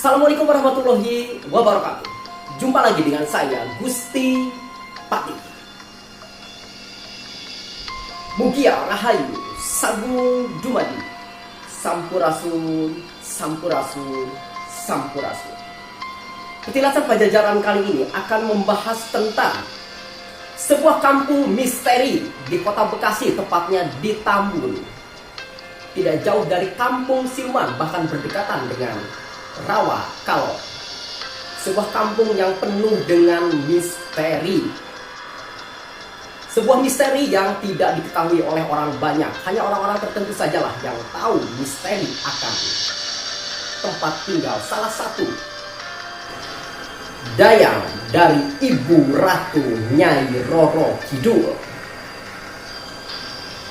Assalamualaikum warahmatullahi wabarakatuh. Jumpa lagi dengan saya Gusti Pati. Mugia Rahayu Sagung Dumadi Sampurasun Sampurasun Sampurasun. Petilasan Pajajaran kali ini akan membahas tentang sebuah kampung misteri di kota Bekasi, tepatnya di Tambun. Tidak jauh dari kampung siluman, bahkan berdekatan dengan Rawa Kalau. Sebuah kampung yang penuh dengan misteri. Sebuah misteri yang tidak diketahui oleh orang banyak. Hanya orang-orang tertentu sajalah yang tahu misteri akan tempat tinggal salah satu dayang dari Ibu Ratu Nyai Roro Kidul.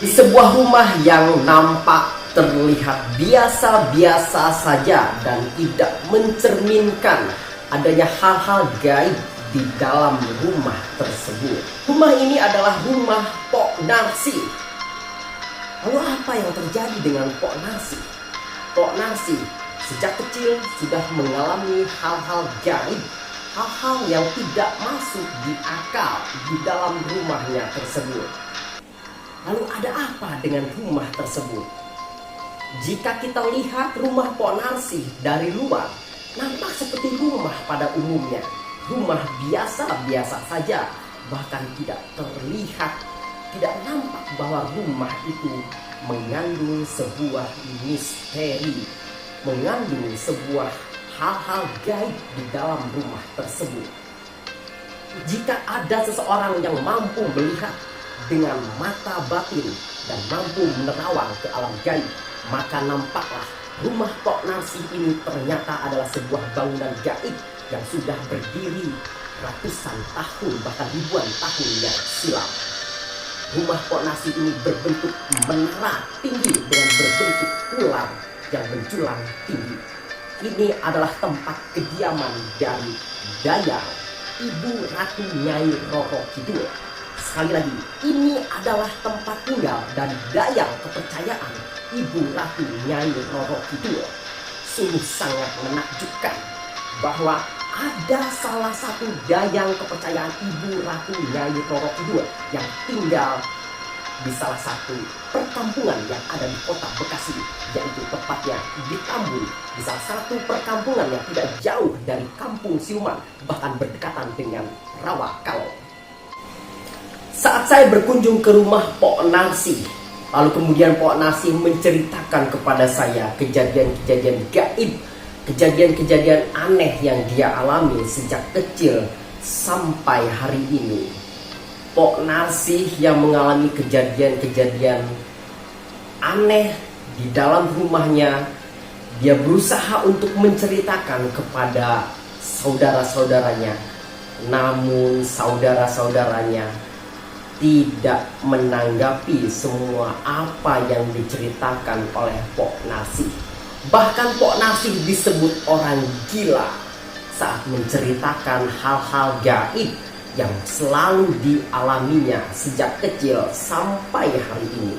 Di sebuah rumah yang nampak terlihat biasa-biasa saja dan tidak mencerminkan adanya hal-hal gaib di dalam rumah tersebut. Rumah ini adalah rumah Pok Narsi. Lalu apa yang terjadi dengan Pok Narsi? Pok Narsi sejak kecil sudah mengalami hal-hal gaib, hal-hal yang tidak masuk di akal di dalam rumahnya tersebut. Lalu ada apa dengan rumah tersebut? Jika kita lihat rumah Pok Narsi dari luar, nampak seperti rumah pada umumnya. Rumah biasa-biasa saja, bahkan tidak terlihat, tidak nampak bahwa rumah itu mengandung sebuah misteri, mengandung sebuah hal-hal gaib di dalam rumah tersebut. Jika ada seseorang yang mampu melihat dengan mata batin dan mampu menerawang ke alam gaib, maka nampaklah rumah Pok Narsi ini ternyata adalah sebuah bangunan gaib yang sudah berdiri ratusan tahun, bahkan ribuan tahun yang silam. Rumah Pok Narsi ini berbentuk menara tinggi dengan berbentuk ular yang menjulang tinggi. Ini adalah tempat kediaman dari dayang Ibu Ratu Nyai Roro Kidul. Sekali lagi, ini adalah tempat tinggal dan dayang kepercayaan Ibu Ratu Nyai Roro Kidul. Sungguh sangat menakjubkan bahwa ada salah satu dayang kepercayaan Ibu Ratu Nyai Roro Kidul yang tinggal di salah satu perkampungan yang ada di kota Bekasi, yaitu tepatnya di Tambun, di salah satu perkampungan yang tidak jauh dari kampung siluman, bahkan berdekatan dengan Rawa Kalau. Saat saya berkunjung ke rumah Pok Narsi, lalu kemudian Pok Narsi menceritakan kepada saya kejadian-kejadian gaib, kejadian-kejadian aneh yang dia alami sejak kecil sampai hari ini. Pok Narsi yang mengalami kejadian-kejadian aneh di dalam rumahnya, dia berusaha untuk menceritakan kepada saudara-saudaranya. Namun saudara-saudaranya tidak menanggapi semua apa yang diceritakan oleh Pok Narsi. Bahkan Pok Narsi disebut orang gila saat menceritakan hal-hal gaib yang selalu dialaminya sejak kecil sampai hari ini.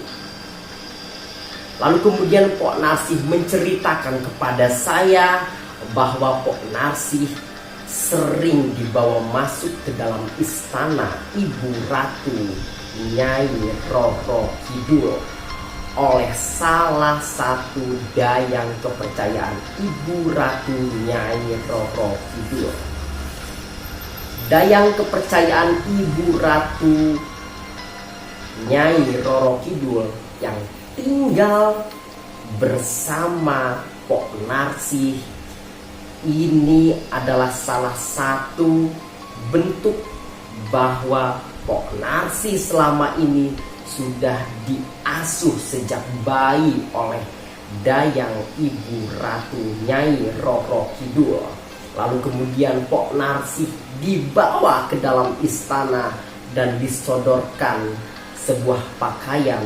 Lalu kemudian Pok Narsi menceritakan kepada saya bahwa Pok Narsi sering dibawa masuk ke dalam istana Ibu Ratu Nyai Roro Kidul oleh salah satu dayang kepercayaan Ibu Ratu Nyai Roro Kidul. Dayang kepercayaan Ibu Ratu Nyai Roro Kidul yang tinggal bersama Pok Narsi ini adalah salah satu bentuk bahwa Pok Narsi selama ini sudah diasuh sejak bayi oleh dayang Ibu Ratu Nyai Roro Kidul. Lalu kemudian Pok Narsi dibawa ke dalam istana dan disodorkan sebuah pakaian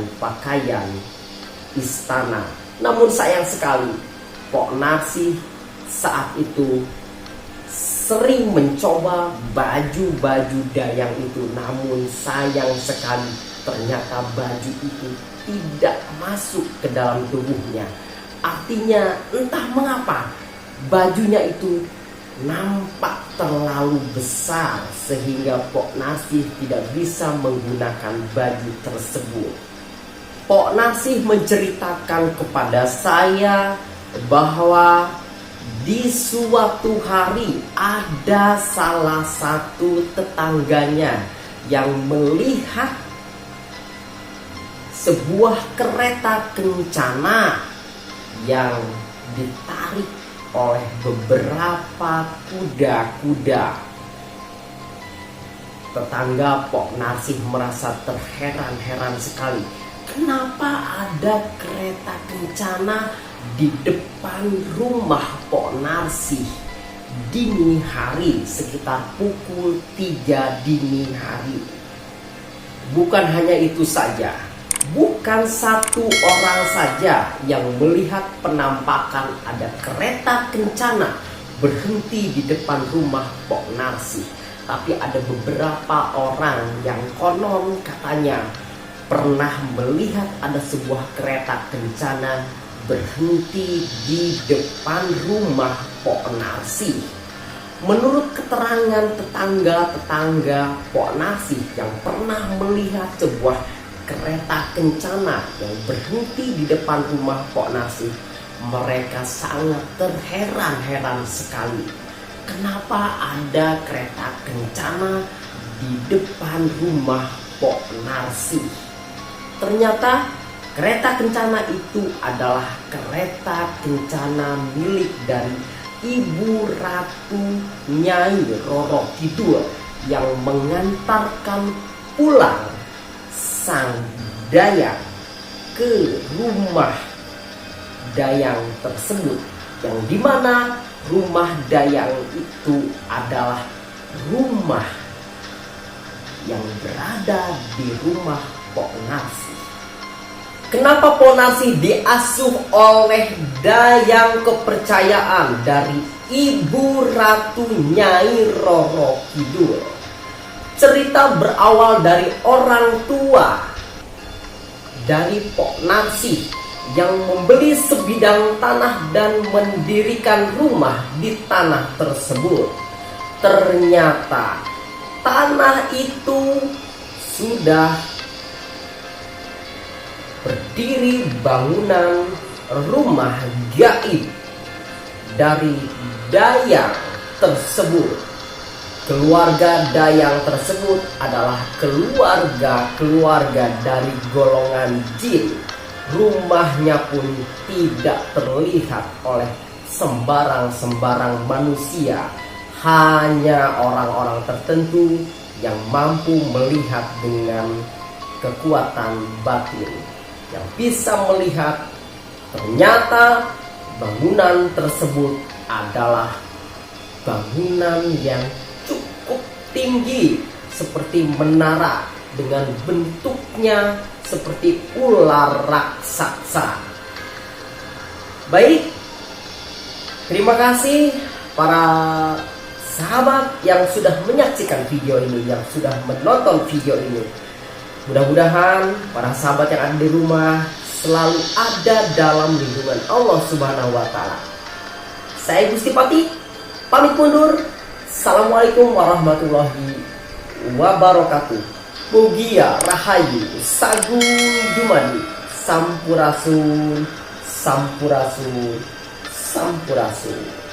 istana. Namun sayang sekali, Pok Narsi saat itu sering mencoba baju-baju dayang itu, namun sayang sekali ternyata baju itu tidak masuk ke dalam tubuhnya. Artinya entah mengapa bajunya itu nampak terlalu besar sehingga Pok Narsih tidak bisa menggunakan baju tersebut. Pok Narsih menceritakan kepada saya bahwa di suatu hari ada salah satu tetangganya yang melihat sebuah kereta kencana yang ditarik oleh beberapa kuda-kuda. Tetangga Pok Narsih merasa terheran-heran sekali. Kenapa ada kereta kencana di depan rumah Pok Narsih dini hari, sekitar pukul 3 dini hari? Bukan hanya itu saja, bukan satu orang saja yang melihat penampakan ada kereta kencana berhenti di depan rumah Pok Narsih, tapi ada beberapa orang yang konon katanya pernah melihat ada sebuah kereta kencana berhenti di depan rumah Pok Narsih. Menurut keterangan tetangga-tetangga Pok Narsih yang pernah melihat sebuah kereta kencana yang berhenti di depan rumah Pok Narsih, mereka sangat terheran-heran sekali. Kenapa ada kereta kencana di depan rumah Pok Narsih? Ternyata kereta kencana itu adalah kereta kencana milik dari Ibu Ratu Nyai Roro Kidul yang mengantarkan pulang sang Dayang ke rumah Dayang tersebut, yang dimana rumah Dayang itu adalah rumah yang berada di rumah Pok Narsih. Kenapa Pok Narsih diasuh oleh Dayang kepercayaan dari Ibu Ratu Nyai Roro Kidul? Cerita berawal dari orang tua dari Pok Narsih yang membeli sebidang tanah dan mendirikan rumah di tanah tersebut. Ternyata tanah itu sudah berdiri bangunan rumah gaib dari Dayang tersebut. Keluarga Dayang tersebut adalah keluarga dari golongan jin. Rumahnya pun tidak terlihat oleh sembarang manusia. Hanya orang-orang tertentu yang mampu melihat dengan kekuatan batin, yang bisa melihat ternyata bangunan tersebut adalah bangunan yang cukup tinggi seperti menara dengan bentuknya seperti ular raksasa. Baik, terima kasih para sahabat yang sudah menyaksikan video ini, yang sudah menonton video ini. Mudah-mudahan para sahabat yang ada di rumah selalu ada dalam lindungan Allah Subhanahu wa Ta'ala. Saya Gusti Pati pamit mundur. Assalamualaikum warahmatullahi wabarakatuh. Mugia Rahayu Sagung Dumadi Sampurasun Sampurasun Sampurasun.